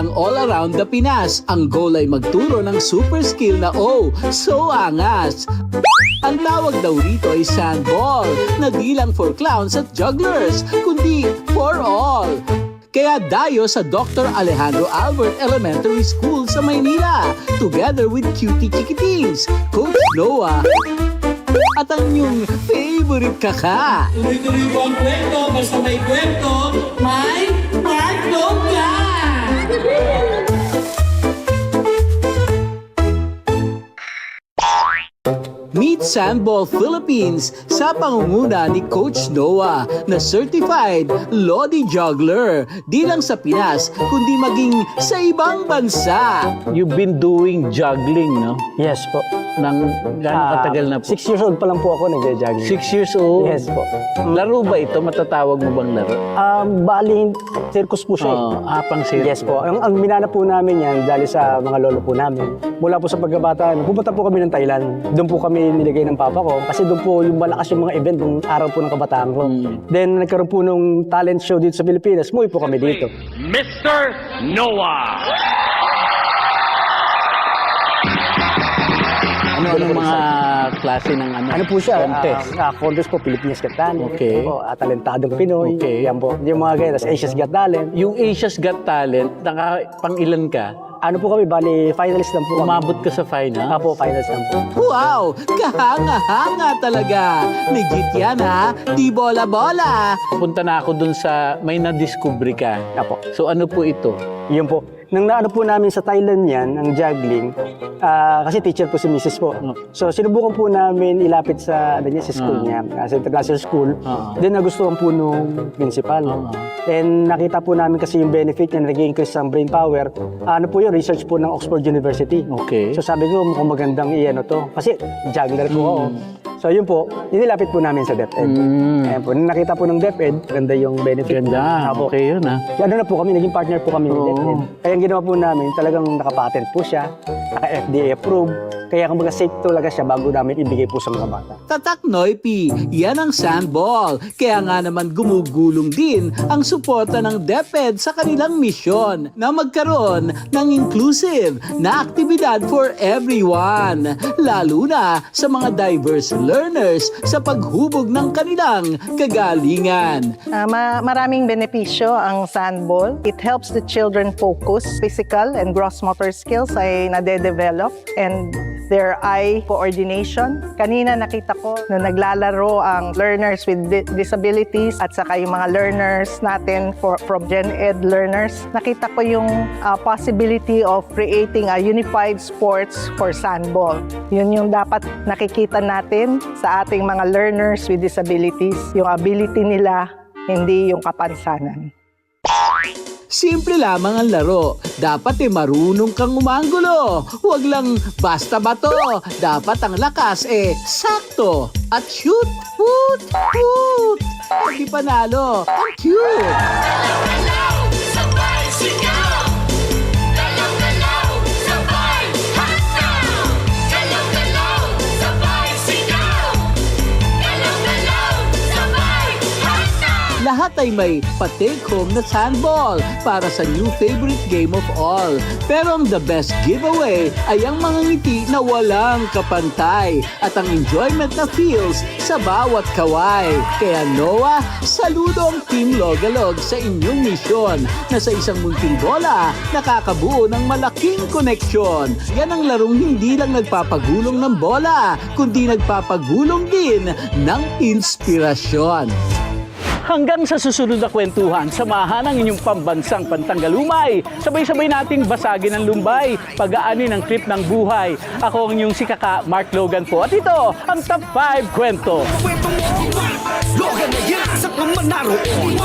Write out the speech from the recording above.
lang all around the Pinas. Ang goal ay magturo ng super skill na so angas. Ang tawag daw rito ay sandball, na di lang for clowns at jugglers, kundi for all. Kaya dayo sa Dr. Alejandro Albert Elementary School sa Maynila, together with Cutie Chiquitings, Coach Noah, at ang inyong favorite kaka. Tuloy-tuloy po ang kwento, basta may kwento, may partner ka! Meet Sandball Philippines sa pangunguna ni Coach Noah na certified Lodi Juggler. Di lang sa Pinas, kundi maging sa ibang bansa. You've been doing juggling, no? Yes po. Nang gano'ng katagal na po? 6 years old pa lang po ako nagja-juggling. 6 years old? Yes po. Laro ba ito? Matatawag mo bang laro? Bali, circus po siya. Pang circus. Yes po. Ang minana po namin yan dahil sa mga lolo po namin. Mula po sa pagkabata, pupunta po kami ng Thailand. Doon po kami nilagay ng papa ko kasi doon po yung malakas yung mga event ng araw po ng kabataan ko. Then nagkaroon po nung talent show dito sa Pilipinas, umuwi po kami dito. Mr. Noah! Ano mga klase ng ano? Ano po siya? Contest? Contest po, Pilipinas Got Talent. Okay. Po, Talentadong Pinoy. Okay. Yan po. Yung mga ganyan. Tapos Asia's Got Talent. Yung Asia's Got Talent, pang ilan ka? Ano po kami, bali, finalist lang po kami. Umabot ka sa final? Apo, finalist lang po. Wow! Kahanga-hanga talaga! Legit yan ha! Di bola-bola! Punta na ako dun sa may na-discovery ka. Apo. So ano po ito? Yun po. Nang naano po namin sa Thailand yan, ang juggling, kasi teacher po si Mrs. po. So sinubukan po namin ilapit sa, sa school niya, sa international school. Then nagustuhan po nung principal. And nakita po namin kasi yung benefit niya, nag-increase ang brain power. Ano po yun, research po ng Oxford University. Okay. So sabi ko, mukhang magandang iyan to. Kasi juggler po ako. So yun po, inilapit po namin sa DepEd. Ayan po, nung nakita po ng DepEd, ganda yung benefit. Ganda. Apo. Okay yun ha. Kaya ano na po kami, naging partner po kami ng DepEd. Kaya ang ginawa po namin, talagang nakapatent po siya, naka-FDA approved. Kaya kumbaga safe talaga siya bago namin ibigay po sa mga bata. Tatak Noipi, yan ang sandball. Kaya nga naman gumugulong din ang suporta ng DepEd sa kanilang misyon na magkaroon ng inclusive na aktibidad for everyone. Lalo na sa mga diverse learners sa paghubog ng kanilang kagalingan. Maraming benepisyo ang sandball. It helps the children focus, physical and gross motor skills ay nade-develop, and their eye coordination. Kanina nakita ko na naglalaro ang learners with disabilities at saka yung mga learners natin from Gen Ed learners. Nakita ko yung possibility of creating a unified sports for sandball. Yun yung dapat nakikita natin sa ating mga learners with disabilities. Yung ability nila, hindi yung kapansanan. Simple lamang ang laro. Dapat marunong kang umanggulo. Huwag lang basta bato. Dapat ang lakas sakto. At shoot, woot, woot. Hindi panalo. Ang cute. Sabay sigaw! Galaw-galaw, sabay hataw! Galaw-galaw, sabay sigaw! Galaw-galaw, sabay hataw! Lahat ay may pa-take home na sandball para sa new favorite game of all. Pero ang the best giveaway ay ang mga ngiti na walang kapantay at ang enjoyment na feels sa bawat kaway. Kaya Noah, saludo ang Team Logalog sa inyong misyon na sa isang munting bola nakakabuo ng malaking koneksyon. Yan ang larong hindi lang nagpapagulong ng bola, kundi nagpapagulong din ng inspirasyon. Hanggang sa susunod na kwentuhan, samahan ang inyong pambansang pantanggalumay. Sabay-sabay nating basagin ang lumbay, pag-aani ng trip ng buhay. Ako ang inyong si Kaka Mark Logan po. At ito, ang Top 5 Kwento. Logan na yan sa pamanaroon.